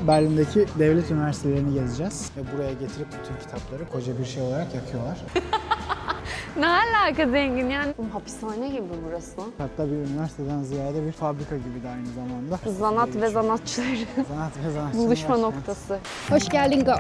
Berlin'deki devlet üniversitelerini gezeceğiz. Ve buraya getirip bütün kitapları koca bir şey olarak yakıyorlar. Ne alaka zengin yani? Hapishane gibi burası. Hatta bir üniversiteden ziyade bir fabrika gibi de aynı zamanda. Zanat ve zanatçıları. Sanat ve sanatçının Buluşma başkenti. noktası. Hoş geldin Go.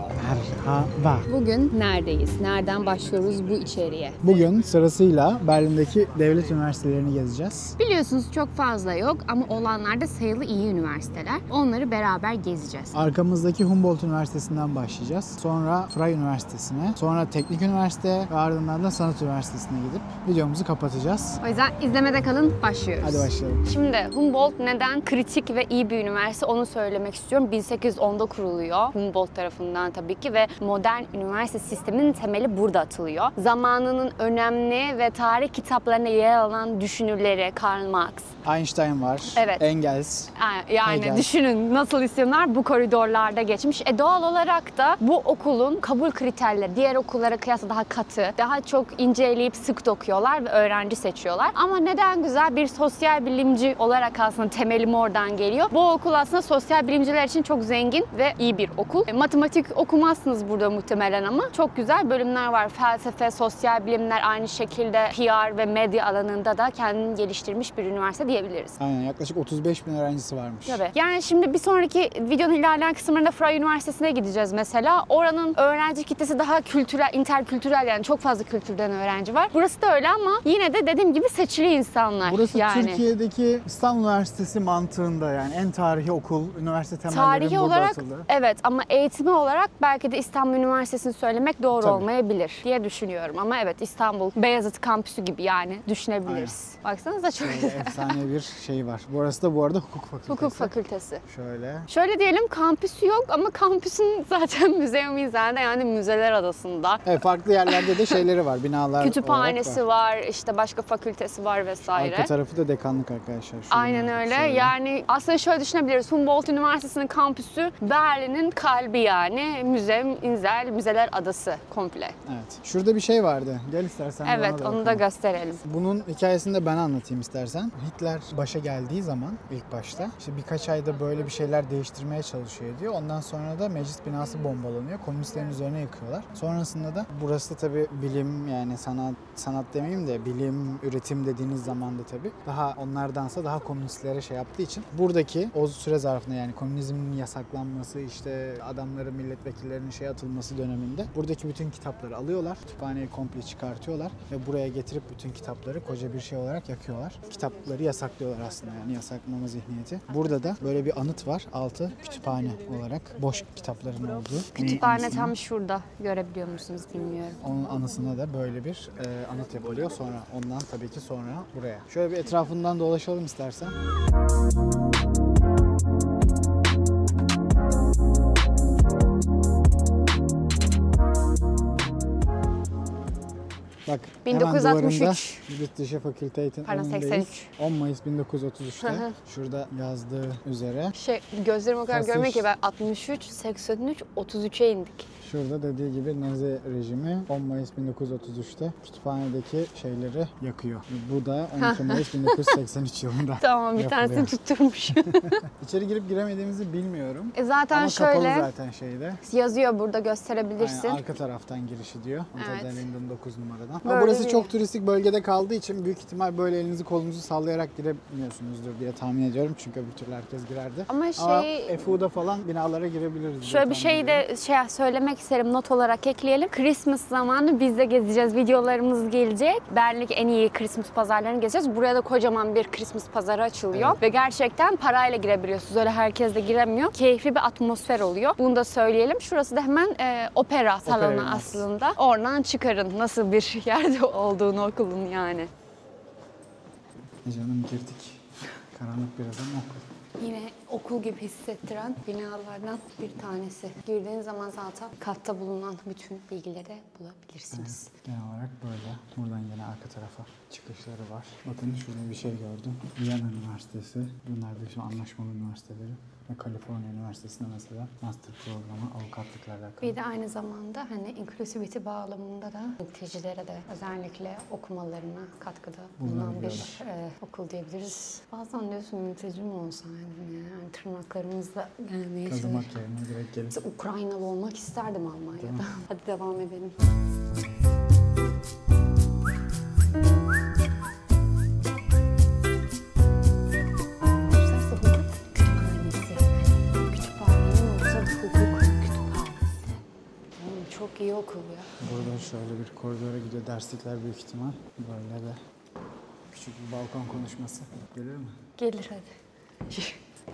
Merhaba. Bugün neredeyiz? Nereden başlıyoruz bu içeriye? Bugün sırasıyla Berlin'deki devlet üniversitelerini gezeceğiz. Biliyorsunuz çok fazla yok ama olanlar da sayılı iyi üniversiteler. Onları beraber gezeceğiz. Arkamızdaki Humboldt Üniversitesi'nden başlayacağız. Sonra Freie Üniversitesi'ne, sonra Teknik Üniversite ve ardından da Sanat Üniversitesi'ne gidip videomuzu kapatacağız. O yüzden izlemede kalın, başlıyoruz. Hadi başlayalım. Şimdi Humboldt neden kritik ve iyi bir üniversite onu söylemek istiyorum. 1810'da kuruluyor Humboldt tarafından tabii ki ve modern üniversite sisteminin temeli burada atılıyor. Zamanının önemli ve tarih kitaplarına yer alan düşünürleri Karl Marx, Einstein var, Evet. Engels. yani Hegel. düşünün nasıl isimler bu koridorlarda geçmiş. Doğal olarak da bu okulun kabul kriterleri diğer okullara kıyasla daha katı, daha çok inceleyip sık dokuyorlar ve öğrenci seçiyorlar. Ama neden güzel bir sosyal bilimci olarak aslında temelim oradan geliyor. Bu okul aslında sosyal bilimciler için çok zengin ve iyi bir okul. Matematik okumazsınız burada muhtemelen ama çok güzel bölümler var. Felsefe, sosyal bilimler, aynı şekilde PR ve medya alanında da kendini geliştirmiş bir üniversite diyebiliriz. Aynen, yaklaşık 35 bin öğrencisi varmış. Tabii. Yani şimdi bir sonraki videonun ilerleyen kısımlarında Freie Üniversitesi'ne gideceğiz mesela. Oranın öğrenci kitlesi daha kültürel, interkültürel, yani çok fazla kültürden öğrenci var. Burası da öyle ama yine de dediğim gibi seçili insanlar. Burası yani. Türkiye'deki İstanbul Üniversitesi mantığında, yani en tarihi okul, üniversite temelleri Tarihi burada olarak atıldı. evet ama eğitimi olarak belki de İstanbul Üniversitesi'ni söylemek doğru Tabii. olmayabilir diye düşünüyorum. Ama evet, İstanbul Beyazıt kampüsü gibi yani düşünebiliriz. Baksanıza çok Böyle güzel. efsane bir şey var. Burası da bu arada hukuk fakültesi. Hukuk fakültesi. Şöyle. Şöyle diyelim, kampüsü yok ama kampüsün zaten müze-i yani müzeler adasında. Evet, farklı yerlerde de şeyleri var, binalar Kütüphanesi olarak var, işte başka fakültesi var vesaire. Arka tarafı da dekanlık arkadaşlar. Şurada Aynen öyle. şöyle. Yani aslında şöyle düşünebiliriz. Humboldt Üniversitesi'nin kampüsü Berlin'in kalbi yani. Müzeler adası komple. Evet. Şurada bir şey vardı. Gel istersen Evet, bana da onu da bakalım. gösterelim. Bunun hikayesini de ben anlatayım istersen. Hitler başa geldiği zaman ilk başta işte birkaç ayda böyle bir şeyler değiştirmeye çalışıyor diyor. Ondan sonra da meclis binası bombalanıyor. Komünistlerin üzerine yıkıyorlar. Sonrasında da burası da tabii bilim, yani sanat demeyeyim de bilim, üretim dediğiniz zaman da tabii daha onlardansa daha komünistlere şey yaptığı için buradaki o süre zarfında, yani komünizmin yasaklanması, işte adamların, milletvekillerinin atılması döneminde buradaki bütün kitapları alıyorlar. Kütüphaneyi komple çıkartıyorlar ve buraya getirip bütün kitapları koca bir şey olarak yakıyorlar. Kitapları yasaklıyorlar aslında, yani yasaklama zihniyeti. Burada da böyle bir anıt var. Altı kütüphane olarak boş kitapların olduğu. Kütüphane Anısına- tam şurada. Görebiliyor musunuz bilmiyorum. Onun anısına da böyle bir anıt yapılıyor. Sonra ondan tabii ki sonra buraya. Şöyle bir etrafından dolaşalım istersen. Bak, 1963. hemen duvarında Jüdische Fakultäten Pardon, önündeyiz. 83. 10 Mayıs 1933'te şurada yazdığı üzere. Gözlerim o kadar Fasış. görmüyor ki ben 63, 83, 33'e indik. Şurada dediği gibi Nazi rejimi 10 Mayıs 1933'te kütüphanedeki şeyleri yakıyor. Bu da 12 Mayıs 1983 yılında Tamam, bir yapılıyor. tanesini tutturmuş. İçeri girip giremediğimizi bilmiyorum. Zaten Ama şöyle kapalı zaten şeyde. yazıyor burada, gösterebilirsin. Aynen, arka taraftan girişi diyor. Evet. Unterlinden 9 numaradan. Böyle Ama burası bir- çok turistik bölgede kaldığı için büyük ihtimal böyle elinizi kolunuzu sallayarak giremiyorsunuzdur diye tahmin ediyorum. Çünkü öbür türlü herkes girerdi. Ama FU'da falan binalara girebiliriz diye şöyle bir tahmin şey ediyorum. de söylemek isterim, not olarak ekleyelim. Christmas zamanı biz de gezeceğiz. Videolarımız gelecek. Berlin'deki en iyi Christmas pazarlarını gezeceğiz. Buraya da kocaman bir Christmas pazarı açılıyor. Evet. Ve gerçekten parayla girebiliyorsunuz. Öyle herkes de giremiyor. Keyifli bir atmosfer oluyor. Bunu da söyleyelim. Şurası da hemen opera salonu binası. aslında. Oradan çıkarın nasıl bir yerde olduğunu okulun yani. Canım, girdik. Karanlık biraz ama okul. Yine okul gibi hissettiren binalardan bir tanesi. Girdiğiniz zaman zaten katta bulunan bütün bilgileri bulabilirsiniz. Genel olarak böyle. Buradan yine arka tarafa çıkışları var. Bakın şurada bir şey gördüm. Viyana Üniversitesi. Bunlar da şu anlaşmalı üniversiteleri. Ve Kaliforniya Üniversitesi'nde mesela master programı avukatlıkla alakalı. Bir de aynı zamanda hani inclusivity bağlamında da mültecilere de özellikle okumalarına katkıda bulunan bir okul diyebiliriz. Bazen diyorsun mülteci mi olsaydım ya? Yani tırnaklarımızla gelmeye Kazımak yerine direkt gelip. Ukraynalı olmak isterdim Almanya'da. Hadi devam edelim. Çok iyi okul ya. Burada şöyle bir koridora gidiyor. Derslikler büyük ihtimal. Böyle de küçük bir balkon konuşması. Gelir mi? Gelir hadi.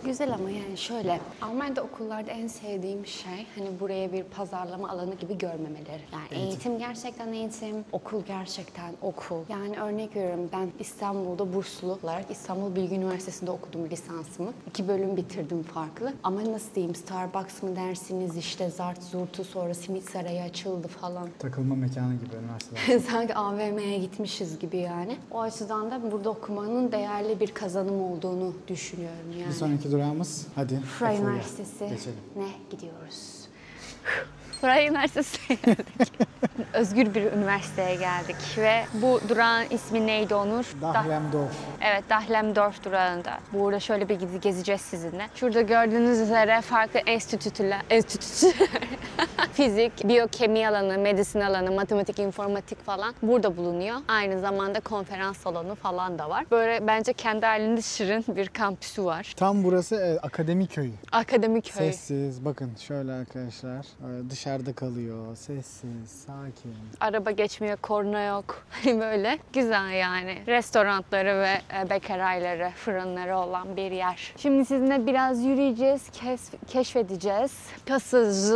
Güzel ama yani şöyle, Almanya'da okullarda en sevdiğim şey hani buraya bir pazarlama alanı gibi görmemeleri. Yani eğitim gerçekten eğitim, okul gerçekten okul. Yani örnek veriyorum, ben İstanbul'da burslu olarak İstanbul Bilgi Üniversitesi'nde okudum lisansımı. 2 bölüm bitirdim farklı. Ama nasıl diyeyim, Starbucks mı dersiniz, işte zart zurtu, sonra simit sarayı açıldı falan. Takılma mekanı gibi üniversiteler. Sanki AVM'ye gitmişiz gibi yani. O açıdan da burada okumanın değerli bir kazanım olduğunu düşünüyorum yani. Bir sonraki durağımız hadi. Freie Efo'ya Üniversitesi. geçelim. Ne gidiyoruz? Freie Üniversitesi'ne geldik. Özgür bir üniversiteye geldik ve bu durağın ismi neydi Onur? Dahlem-Dorf. Evet, Dahlem-Dorf durağında. Burada şöyle bir gezeceğiz sizinle. Şurada gördüğünüz üzere farklı enstitüler, fizik, biyokemi alanı, medisin alanı, matematik, informatik falan burada bulunuyor. Aynı zamanda konferans salonu falan da var. Böyle bence kendi halinde şirin bir kampüsü var. Tam burası akademi köyü. Akademik köy. Sessiz. Bakın şöyle arkadaşlar. Dışarıda kalıyor. Sessiz, sakin. Araba geçmiyor, korna yok. Hani böyle güzel yani. Restoranları ve bekerayları, fırınları olan bir yer. Şimdi sizinle biraz yürüyeceğiz, keşfedeceğiz. Kasız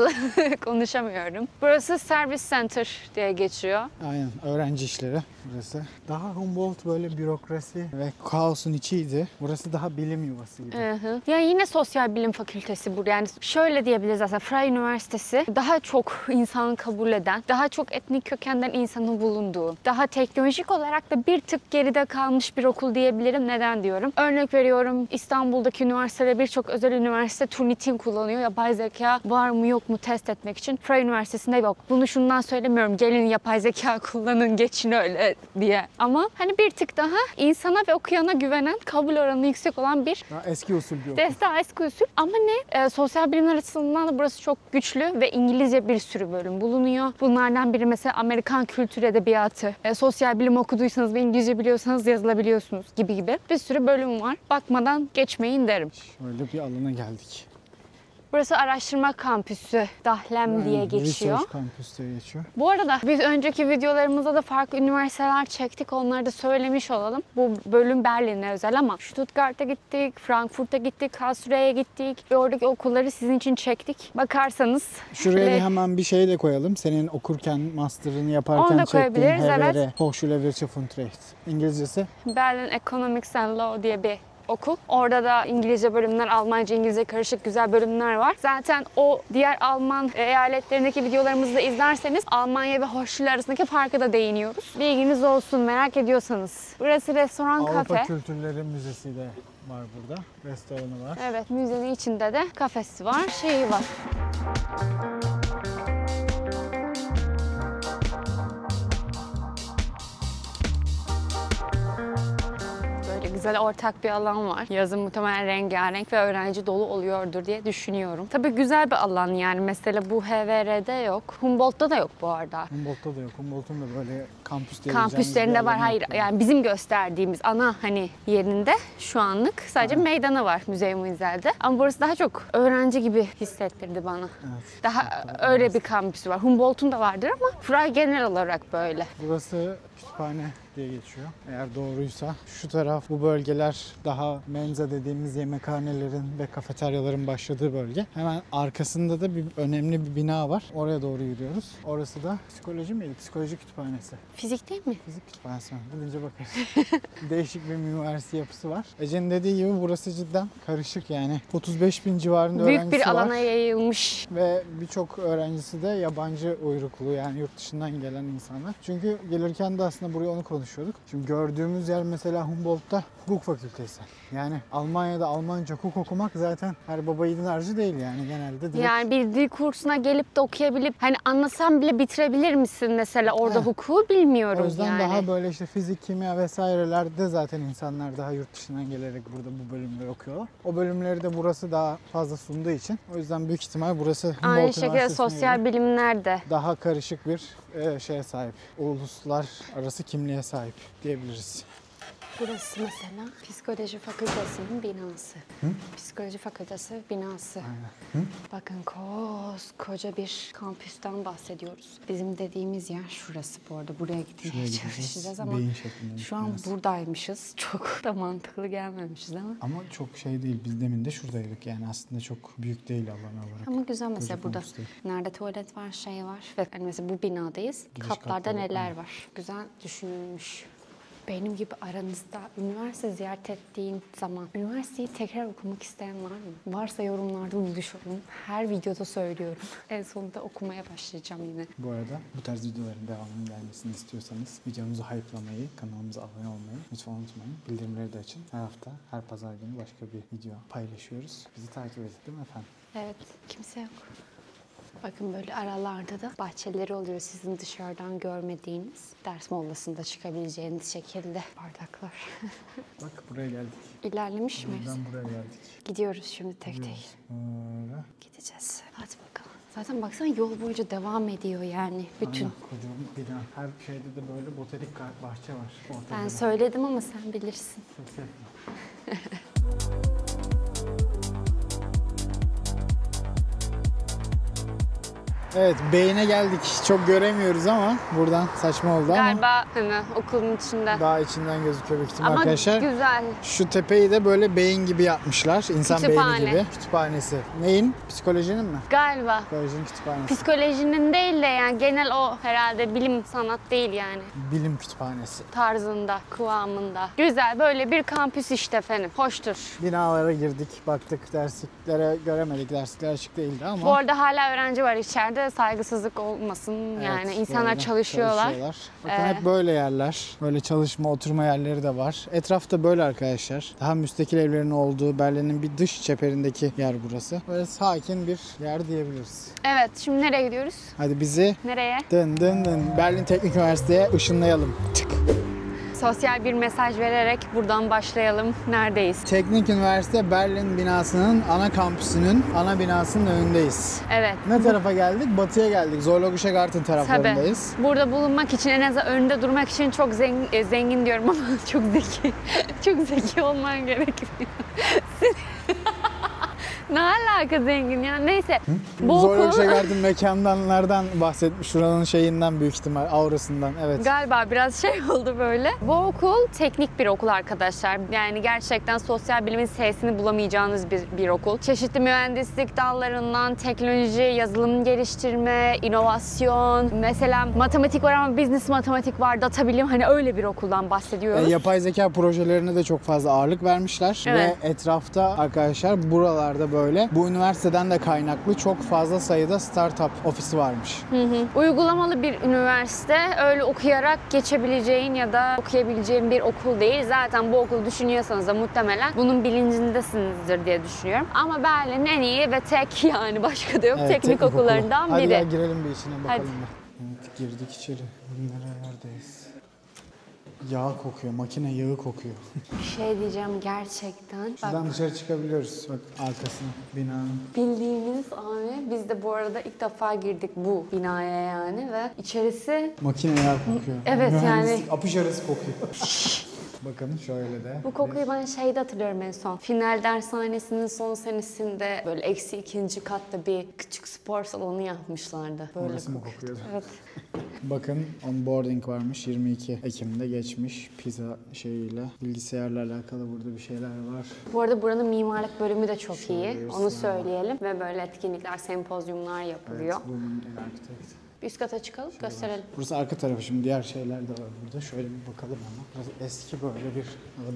konuşamıyorum. Burası Service Center diye geçiyor. Aynen. Öğrenci işleri burası. Daha Humboldt böyle bürokrasi ve kaosun içiydi. Burası daha bilim yuvası gibi. Ya yine sosyal bilim fakültesi bu. Yani şöyle diyebiliriz aslında, Freie Üniversitesi daha çok insanı kabul eden, daha çok etnik kökenden insanın bulunduğu, daha teknolojik olarak da bir tık geride kalmış bir okul diyebilirim. Neden diyorum? Örnek veriyorum, İstanbul'daki üniversitede birçok özel üniversite Turnitin kullanıyor. Yapay zeka var mı yok mu test etmek için. Freie Üniversitesi'nde yok. Bunu şundan söylemiyorum. Gelin yapay zeka kullanın, geçin öyle diye. Ama hani bir tık daha insana ve okuyana güvenen, kabul oranı yüksek olan bir Daha eski usul bir okul. daha eski usul. Ama ne? Sosyal bilimler açısından da burası çok güçlü ve İngilizce bir sürü bölüm bulunuyor. Bunlardan biri mesela Amerikan kültür edebiyatı. Sosyal bilim okuduysanız ve İngilizce biliyorsanız yazılabiliyorsunuz gibi bir sürü bölüm var. Bakmadan geçmeyin derim. Şöyle bir alana geldik. Burası araştırma kampüsü, Dahlem diye geçiyor. Research Campus diye geçiyor. Bu arada biz önceki videolarımızda da farklı üniversiteler çektik. Onları da söylemiş olalım. Bu bölüm Berlin'e özel ama Stuttgart'a gittik, Frankfurt'a gittik, Karlsruhe'ye gittik ve oradaki okulları sizin için çektik. Bakarsanız. Şuraya hemen bir şey de koyalım. Senin okurken, master'ını yaparken Onu da çektiğin koyabiliriz, HVR, evet. Hochschule-Wirtschaft. İngilizcesi? Berlin Economics and Law diye bir okul. Orada da İngilizce bölümler, Almanca, İngilizce karışık güzel bölümler var. Zaten o diğer Alman eyaletlerindeki videolarımızı da izlerseniz Almanya ve Hochschule arasındaki farkı da değiniyoruz. Bilginiz olsun merak ediyorsanız. Burası restoran, Avrupa kafe. Kültürleri Müzesi de var burada. Restoranı var. Evet, müzenin içinde de kafesi var, şeyi var. Güzel ortak bir alan var. Yazın muhtemelen rengarenk ve öğrenci dolu oluyordur diye düşünüyorum. Tabii güzel bir alan yani. Mesela bu HVR'de yok. Humboldt'ta da yok bu arada. Humboldt'ta da yok. Humboldt'un da böyle Kampüslerinde var. Hayır yani bizim gösterdiğimiz ana hani yerinde şu anlık sadece meydanı var Müze Müzel'de. Ama burası daha çok öğrenci gibi hissettirdi bana. Evet. Daha öyle bir kampüsü var. Humboldt'un da vardır ama Freie genel olarak böyle. Burası kütüphane diye geçiyor. Eğer doğruysa. Şu taraf, bu bölgeler daha menza dediğimiz yemekhanelerin ve kafeteryaların başladığı bölge. Hemen arkasında da önemli bir bina var. Oraya doğru yürüyoruz. Orası da psikoloji miydi? Psikoloji kütüphanesi. Fizik değil mi? Fizik kütüphanesi mi? Gidince bakarız. Değişik bir mimarisi yapısı var. Ece'nin dediği gibi burası cidden karışık yani. 35.000 civarında Büyük öğrencisi bir var. alana yayılmış. Ve birçok öğrencisi de yabancı uyruklu yani yurt dışından gelen insanlar. Çünkü gelirken de aslında buraya onu konuşuyorduk. Şimdi gördüğümüz yer mesela Humboldt'ta hukuk fakültesi. Yani Almanya'da Almanca hukuk okumak zaten her baba yiğidin harcı değil yani genelde direkt. Yani bir dil kursuna gelip de okuyabilip hani anlasam bile bitirebilir misin mesela orada Evet. hukuku bilmiyorum O yüzden yani. daha böyle işte fizik, kimya vesairelerde zaten insanlar daha yurt dışından gelerek burada bu bölümleri okuyorlar. O bölümleri de burası daha fazla sunduğu için o yüzden büyük ihtimal burası Humboldt Aynı şekilde Üniversitesi'ne sosyal göre bilimler de. daha karışık bir şeye sahip. Uluslararası kimliğe sahip diyebiliriz. Burası mesela Psikoloji Fakültesi'nin binası. Psikoloji Fakültesi binası. Aynen. Bakın koskoca bir kampüsten bahsediyoruz. Bizim dediğimiz yer şurası bu arada. Buraya gitmeye Şuraya çalışacağız gideceğiz. ama Beyin şeklinde şu an biraz. buradaymışız. Çok da mantıklı gelmemişiz ama. Ama çok şey değil. Biz demin de şuradaydık. Yani aslında çok büyük değil alan olarak. Ama güzel mesela Çocuk burada. kampüsü değil. Nerede tuvalet var, şey var. Ve hani mesela bu binadayız. Giriş Katlarda katları, neler aynen. var. Güzel düşünülmüş. Benim gibi aranızda üniversite ziyaret ettiğin zaman üniversiteyi tekrar okumak isteyen var mı? Varsa yorumlarda buluşalım. Her videoda söylüyorum. En sonunda okumaya başlayacağım yine. Bu arada bu tarz videoların devamının gelmesini istiyorsanız videomuzu hype'lamayı, kanalımıza abone olmayı lütfen unutmayın. Bildirimleri de açın. Her hafta, her pazar günü başka bir video paylaşıyoruz. Bizi takip edin değil mi efendim? Evet, kimse yok. Bakın böyle aralarda da bahçeleri oluyor sizin dışarıdan görmediğiniz. Ders molasında çıkabileceğiniz şekilde bardaklar. Bak buraya geldik. İlerlemiş miyiz? Buradan buraya geldik. Gidiyoruz şimdi tek tek. Böyle. Gideceğiz. Hadi bakalım. Zaten baksana yol boyunca devam ediyor yani. Bütün. Aynen, kocaman bina. Her şeyde de böyle botanik bahçe var. Ortada Ben da. söyledim ama sen bilirsin. Çok sevdim. Evet, beyine geldik. Çok göremiyoruz ama buradan saçma oldu ama Galiba hani okulun içinde. daha içinden gözüküyor büyük ihtimal Ama arkadaşlar. güzel. Şu tepeyi de böyle beyin gibi yapmışlar. İnsan Kütüphane. beyni gibi. Kütüphanesi. Neyin? Psikolojinin mi? Galiba. Psikolojinin kütüphanesi. Psikolojinin değil de yani genel o herhalde bilim sanat değil yani. Bilim kütüphanesi. Tarzında, kıvamında. Güzel böyle bir kampüs işte efendim. Hoştur. Binalara girdik, baktık. Dersliklere göremedik. Derslikler açık değildi ama. Bu arada hala öğrenci var içeride. Saygısızlık olmasın. Evet, Yani insanlar böyle çalışıyorlar. Bakın hep böyle yerler. Böyle çalışma, oturma yerleri de var. Etrafta böyle arkadaşlar. Daha müstakil evlerin olduğu Berlin'in bir dış çeperindeki yer burası. Böyle sakin bir yer diyebiliriz. Evet, şimdi nereye gidiyoruz? Hadi bizi Nereye? dın dın dın Berlin Teknik Üniversitesi'ye ışınlayalım. Tık. Sosyal bir mesaj vererek buradan başlayalım. Neredeyiz? Teknik Üniversite Berlin binasının ana kampüsünün ana binasının önündeyiz. Evet. Ne tarafa geldik? Batıya geldik. Zoologische Garten taraflarındayız. Tabii. Burada bulunmak için en azından önünde durmak için çok zengin diyorum ama çok zeki. Çok zeki olman gerekiyor. Ne alaka zengin ya? Neyse. Bu Zoologische okul Garten mekandanlardan bahsetmiş. Şuranın şeyinden büyük ihtimal. Aurasından. Evet. galiba biraz şey oldu böyle. Bu okul teknik bir okul arkadaşlar. Yani gerçekten sosyal bilimin S'sini bulamayacağınız bir okul. Çeşitli mühendislik dallarından teknoloji, yazılım geliştirme, inovasyon. Mesela matematik var ama business matematik var, data bilim. Hani öyle bir okuldan bahsediyoruz. Yapay zeka projelerine de çok fazla ağırlık vermişler. Evet. Ve etrafta arkadaşlar buralarda böyle bu üniversiteden de kaynaklı çok fazla sayıda startup ofisi varmış. Uygulamalı bir üniversite, öyle okuyarak geçebileceğin ya da okuyabileceğin bir okul değil. Zaten bu okulu düşünüyorsanız da muhtemelen bunun bilincindesinizdir diye düşünüyorum. Ama Berlin'in en iyi ve tek yani başka da yok Evet, teknik okulu. okullarından Hadi biri. gel girelim bir içine bakalım. Hadi. Bir. Evet, girdik içeri. Nerelerdeyiz? Yağ kokuyor, makine yağı kokuyor. Bir şey diyeceğim gerçekten. Bak, Şuradan dışarı çıkabiliyoruz. Bak arkasına binanın. bildiğiniz abi biz de bu arada ilk defa girdik bu binaya yani ve içerisi Makine yağı kokuyor. Evet, Mühendislik apış arası kokuyor. Bakın şöyle de. bu kokuyu ben şeyde hatırlıyorum en son. Final dershanesinin son senesinde böyle -2. katta bir küçük spor salonu yapmışlardı. Böyle Orası mı kokuyordu. kokuyordu? Evet. Bakın onboarding varmış 22 Ekim'de geçmiş pizza şeyiyle. Bilgisayarla alakalı burada bir şeyler var. Bu arada buranın mimarlık bölümü de çok iyi. görüyorsun Onu ama. söyleyelim. Ve böyle etkinlikler, sempozyumlar yapılıyor. Evet, Women in Architect. Bir üst kata çıkalım, gösterelim. Burası arka tarafı, şimdi diğer şeyler de var burada. Şöyle bir bakalım ama. Biraz eski böyle bir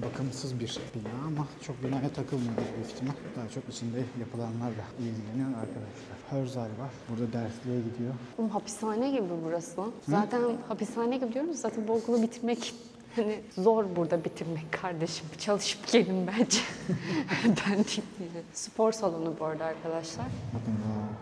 bakımsız bir bina ama çok binaya takılmıyoruz büyük ihtimal. Daha çok içinde yapılanlarla ilgileniyor arkadaşlar. Hörsaal var. Burada dersliğe gidiyor. Hapishane gibi burası. Zaten hapishane gibi diyorum. Zaten bu okulu bitirmek Hani zor burada bitirmek kardeşim. Çalışıp gelin bence. Ben diyeyim. Spor salonu bu arada arkadaşlar. Bakın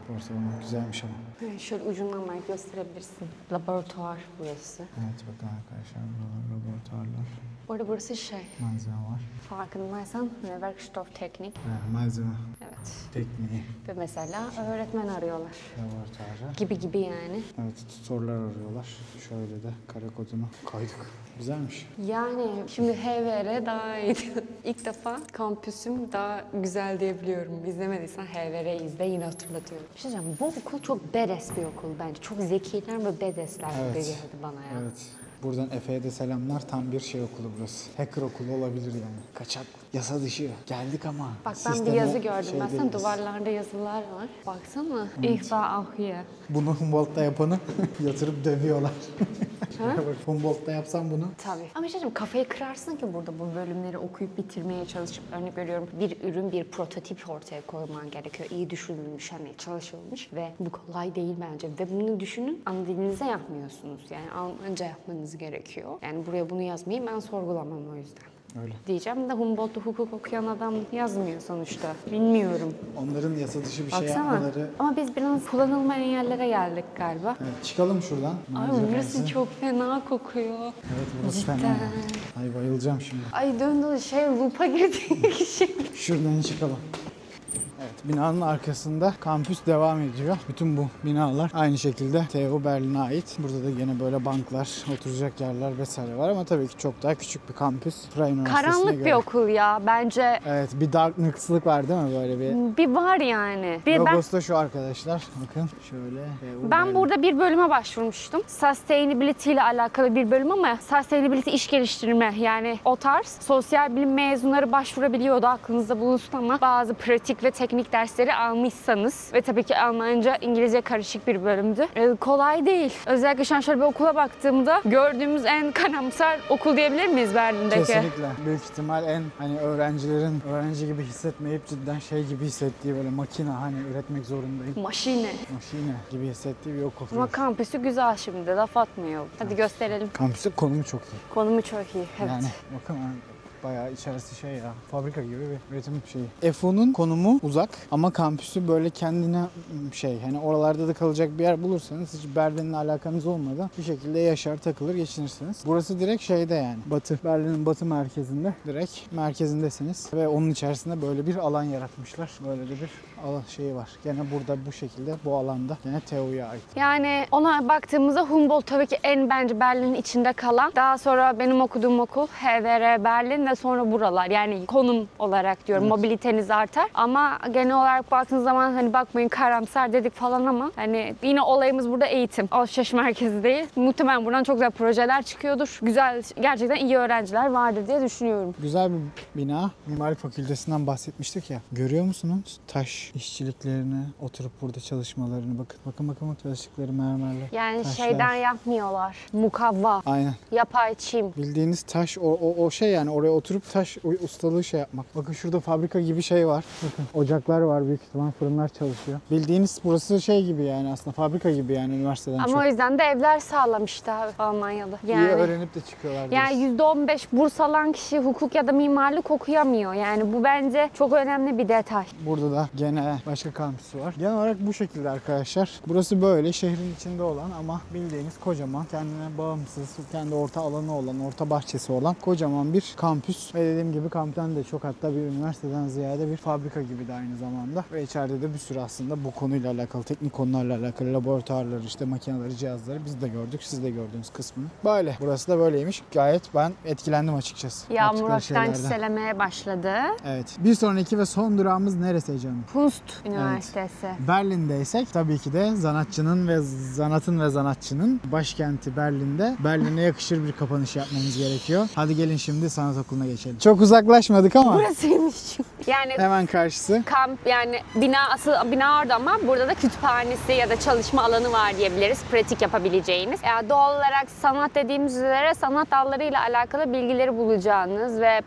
spor salonu güzelmiş ama. Şöyle ucundan belki gösterebilirsin. Laboratuvar burası. Evet bakın arkadaşlar burada laboratuvarlar. Bu arada burası Malzeme var. farkındaysan Werkstoffteknik. Malzeme Evet. tekniği. Ve mesela öğretmen arıyorlar. Laboratuvarı. Gibi yani. Evet tutorlar arıyorlar. Şöyle de kare kodunu koyduk. Güzelmiş. Yani şimdi HVR daha iyi. İlk defa kampüsüm daha güzel diyebiliyorum. İzlemediysen HVR'yi izle, yine hatırlatıyorum. Bir şey diyeceğim, bu okul çok bedes bir okul bence. Çok zekiler ve bedesler gibi geldi bana ya. Evet. Buradan Efe'ye de selamlar. Tam bir okulu burası. Hacker okulu olabilir yani. Kaçak, yasa dışı. Geldik ama. Bak ben bir sisteme yazı gördüm. şey Baksana değiliz. duvarlarda yazılar var. Baksana. Ich war auch hier. Bunu Humboldt'ta yapanı yatırıp dövüyorlar. Humboldt'ta yapsam bunu. Tabii. Ama şey kafayı kırarsın ki burada bu bölümleri okuyup bitirmeye çalışıp örnek veriyorum bir ürün, bir prototip ortaya koyman gerekiyor. İyi düşünülmüş, hani çalışılmış ve bu kolay değil bence. Ve bunu düşünün, ana dilinize yapmıyorsunuz. Yani Almanca yapmanız gerekiyor. Yani buraya bunu yazmayı ben sorgulamam o yüzden. Öyle. Diyeceğim de Humboldt'ta hukuk okuyan adam yazmıyor sonuçta. Bilmiyorum. Onların yasa dışı bir şey Baksana. yapmaları. Ama biz biraz kullanılmayan yerlere geldik galiba. Evet, çıkalım şuradan. Ay burası çok fena kokuyor. Evet burası Cidden. fena. Ay bayılacağım şimdi. Ay döndü loop'a girdik şimdi. Şuradan çıkalım. Evet, binanın arkasında kampüs devam ediyor. Bütün bu binalar aynı şekilde TU Berlin'e ait. Burada da yine böyle banklar, oturacak yerler vesaire var ama tabii ki çok daha küçük bir kampüs. Prime Üniversitesi'ne Karanlık göre. bir okul ya bence. Evet, bir darkness'lık var değil mi böyle bir? Bir var yani. Ben Logosu da şu arkadaşlar. Bakın şöyle. TU ben Berlin. burada bir bölüme başvurmuştum. Sustainability ile alakalı bir bölüm ama sustainability iş geliştirme yani o tarz. Sosyal bilim mezunları başvurabiliyordu, aklınızda bulunsun ama bazı pratik ve teknik dersleri almışsanız ve tabii ki Almanca, İngilizce karışık bir bölümdü. Kolay değil. Özellikle şu an şöyle bir okula baktığımda gördüğümüz en karamsar okul diyebilir miyiz Berlin'deki? Kesinlikle. Büyük ihtimal en hani öğrencilerin öğrenci gibi hissetmeyip cidden şey gibi hissettiği böyle makine hani üretmek zorundayım. Maşine. Maşine gibi hissettiği bir okul. Ama kampüsü güzel şimdi. Laf atmıyor. Hadi gösterelim. Kampüsün konumu çok iyi. Konumu çok iyi. Evet. Yani bakın bayağı içerisi şey ya, fabrika gibi bir üretim şeyi. FO'nun konumu uzak ama kampüsü böyle kendine şey, hani oralarda da kalacak bir yer bulursanız hiç Berlin'le alakanız olmadan bir şekilde yaşar, takılır, geçinirsiniz. Burası direkt şeyde yani, Berlin'in batı merkezinde, direkt merkezindesiniz ve onun içerisinde böyle bir alan yaratmışlar. Böyle de bir alan şeyi var. Gene burada bu şekilde, bu alanda gene TU'ya ait. Yani ona baktığımızda Humboldt tabii ki en bence Berlin'in içinde kalan. Daha sonra benim okuduğum okul HVR Berlin ve sonra buralar. Yani konum olarak diyorum. Evet. Mobiliteniz artar. Ama genel olarak baktığınız zaman hani bakmayın karamsar dedik falan ama hani yine olayımız burada eğitim. Alışveriş merkezi değil. Muhtemelen buradan çok güzel projeler çıkıyordur. Güzel, gerçekten iyi öğrenciler vardır diye düşünüyorum. Güzel bir bina. Mimarlık Fakültesinden bahsetmiştik ya. Görüyor musunuz? Taş işçiliklerini, oturup burada çalışmalarını. Bakın çalıştıkları mermerler. Yani taşlar. şeyden yapmıyorlar. Mukavva. Aynen. Yapay çim. Bildiğiniz taş o şey yani oraya oturup taş ustalığı şey yapmak. Bakın şurada fabrika gibi şey var. Bakın ocaklar var, büyük ihtimal fırınlar çalışıyor. Bildiğiniz burası şey gibi yani aslında fabrika gibi yani üniversiteden Ama çok. o yüzden de evler sağlamıştı abi Almanya'da. İyi öğrenip de çıkıyorlar. Yani %15 burs alan kişi hukuk ya da mimarlık okuyamıyor. Yani bu bence çok önemli bir detay. Burada da gene başka kampüsü var. Genel olarak bu şekilde arkadaşlar. Burası böyle şehrin içinde olan ama bildiğiniz kocaman, kendine bağımsız, kendi orta alanı olan, orta bahçesi olan kocaman bir kampüs. Ve dediğim gibi kampüsten de çok, hatta bir üniversiteden ziyade bir fabrika gibi de aynı zamanda. Ve içeride de bir sürü aslında bu konuyla alakalı, teknik konularla alakalı laboratuvarları, işte makineleri, cihazları biz de gördük. Siz de gördüğünüz kısmını. Böyle. Burası da böyleymiş. Gayet ben etkilendim açıkçası. Yağmur Yaptıkları hafiften şeylerden. çiselemeye başladı. Evet. Bir sonraki ve son durağımız neresi canım? Kunst Üniversitesi. Berlin'deysek tabii ki de sanatçının ve zanatçının başkenti Berlin'de. Berlin'e yakışır bir kapanış yapmamız gerekiyor. Hadi gelin şimdi sanat okulu Okuluna geçelim. Çok uzaklaşmadık ama Burasıymış. Yani hemen karşısı. kamp, yani asıl bina orada ama burada da kütüphanesi ya da çalışma alanı var diyebiliriz. Pratik yapabileceğiniz. Yani doğal olarak sanat dediğimiz üzere sanat dallarıyla alakalı bilgileri bulacağınız ve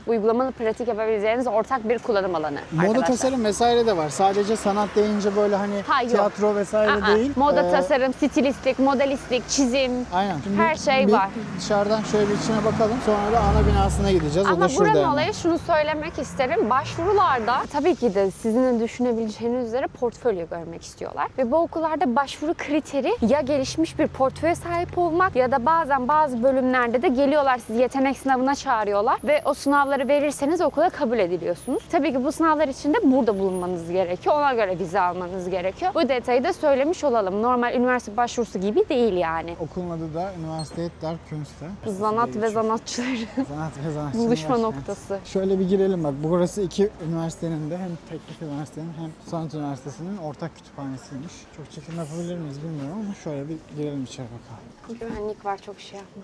uygulamalı pratik yapabileceğiniz ortak bir kullanım alanı. Moda arkadaşlar. tasarım vesaire de var. Sadece sanat deyince böyle hani Yok. tiyatro vesaire değil. Moda tasarım, stilistlik, modelistlik, çizim. Aynen. Şimdi Her şey var. Dışarıdan şöyle bir içine bakalım. Sonra da ana binasına gideceğiz. O da Ama şurada. buranın hemen. olayı, şunu söylemek isterim. Başvurularda tabii ki de sizin de düşünebileceğiniz üzere portfolyo görmek istiyorlar. Ve bu okullarda başvuru kriteri ya gelişmiş bir portföye sahip olmak ya da bazen bazı bölümlerde de geliyorlar, sizi yetenek sınavına çağırıyorlar ve o sınavları verirseniz okula kabul ediliyorsunuz. Tabii ki bu sınavlar için de burada bulunmanız gerekiyor. Ona göre vize almanız gerekiyor. Bu detayı da söylemiş olalım. Normal üniversite başvurusu gibi değil yani. Okulun adı da Universität der Künste. Zanat ve zanatçıları Sanat ve sanatçının buluşma başkenti. noktası. Şöyle bir girelim bak. Burası iki üniversitenin de hem teknik üniversitenin hem sanat üniversitesinin ortak kütüphanesiymiş. Çok çekim yapabilir miyiz bilmiyorum ama şöyle bir girelim içeri bakalım. Güvenlik var, çok şey yapma.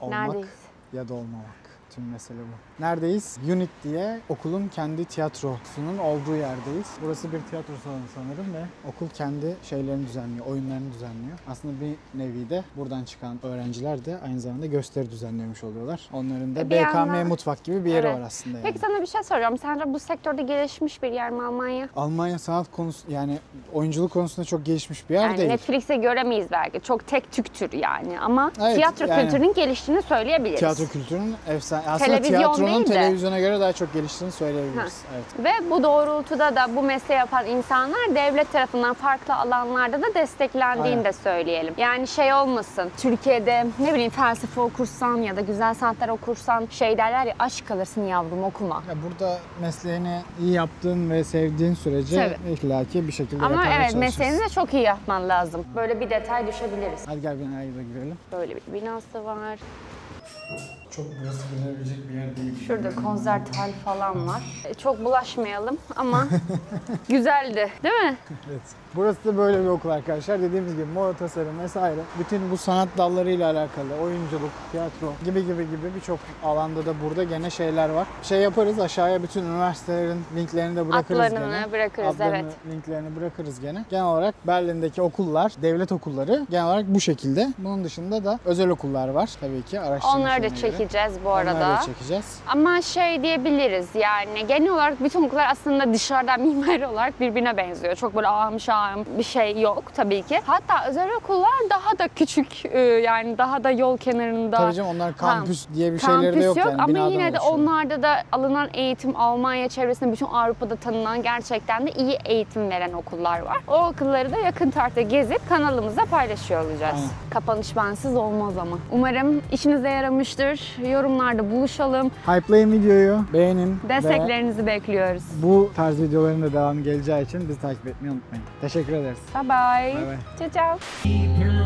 Olmak Neredeyiz? ya da olmamak. Tüm mesele bu. Neredeyiz? Unit diye okulun kendi tiyatrosunun olduğu yerdeyiz. Burası bir tiyatro salonu sanırım ve okul kendi şeylerini düzenliyor, oyunlarını düzenliyor. Aslında bir nevi de buradan çıkan öğrenciler de aynı zamanda gösteri düzenlemiş oluyorlar. Onların da Bir BKM yandan- mutfak gibi bir yeri Evet. var aslında yani. Peki sana bir şey soracağım. Sence bu sektörde gelişmiş bir yer mi Almanya? Almanya sanat konusu yani oyunculuk konusunda çok gelişmiş bir yer Yani değil. Netflix'e göremeyiz belki. Çok tek tüktür yani ama Evet, tiyatro yani- kültürünün geliştiğini söyleyebiliriz. Tiyatro kültürünün efsane. Aslında Televizyon tiyatronun değil de. televizyona göre daha çok geliştiğini söyleyebiliriz. Evet. Ve bu doğrultuda da bu mesleği yapan insanlar devlet tarafından farklı alanlarda da desteklendiğini Aynen. de söyleyelim. Yani şey olmasın, Türkiye'de ne bileyim felsefe okursan ya da güzel sanatlar okursan şey derler ya, aşk kalırsın yavrum okuma. Ya burada mesleğini iyi yaptığın ve sevdiğin sürece Tabii. illaki bir şekilde Ama yaparmaya evet, çalışırsın. mesleğini de çok iyi yapman lazım. Böyle bir detay düşebiliriz. Hadi gel binaya da girelim. Böyle bir binası var. Çok burası girebilecek bir yer değil. Şurada konser hal falan var. Çok bulaşmayalım ama güzeldi, değil mi? Evet. Burası da böyle bir okul arkadaşlar. Dediğimiz gibi moda tasarım vesaire. Bütün bu sanat dallarıyla alakalı oyunculuk, tiyatro gibi birçok alanda da burada gene şeyler var. Şey yaparız, aşağıya bütün üniversitelerin linklerini de bırakırız Adlarını gene. bırakırız, Adlarını, evet. linklerini bırakırız gene. Genel olarak Berlin'deki okullar, devlet okulları genel olarak bu şekilde. Bunun dışında da özel okullar var tabii ki araştırma Onları da şeyine göre. çekeceğiz bu arada. Onları da çekeceğiz. Ama şey diyebiliriz yani genel olarak bütün okullar aslında dışarıdan mimari olarak birbirine benziyor. Çok böyle ağam şağım bir şey yok tabii ki. Hatta özel okullar daha da küçük, yani daha da yol kenarında. Tabii canım onlar kampüs diye bir şeyleri de Kampüs yok, yok yani ama binadan yine de oluşuyor. onlarda da alınan eğitim Almanya çevresinde bütün Avrupa'da tanınan gerçekten de iyi eğitim veren okullar var. O okulları da yakın tarihte gezip kanalımızda paylaşıyor olacağız. Aynen. Kapanış bensiz olmaz ama. Umarım işinize yaramıştır. Yorumlarda buluşalım. Hype'layın videoyu, beğenin ve Desteklerinizi bekliyoruz. bu tarz videoların da devamı geleceği için bizi takip etmeyi unutmayın. Teşekkür ederiz. Bye bye. Bay bay. Ciao ciao. Keep your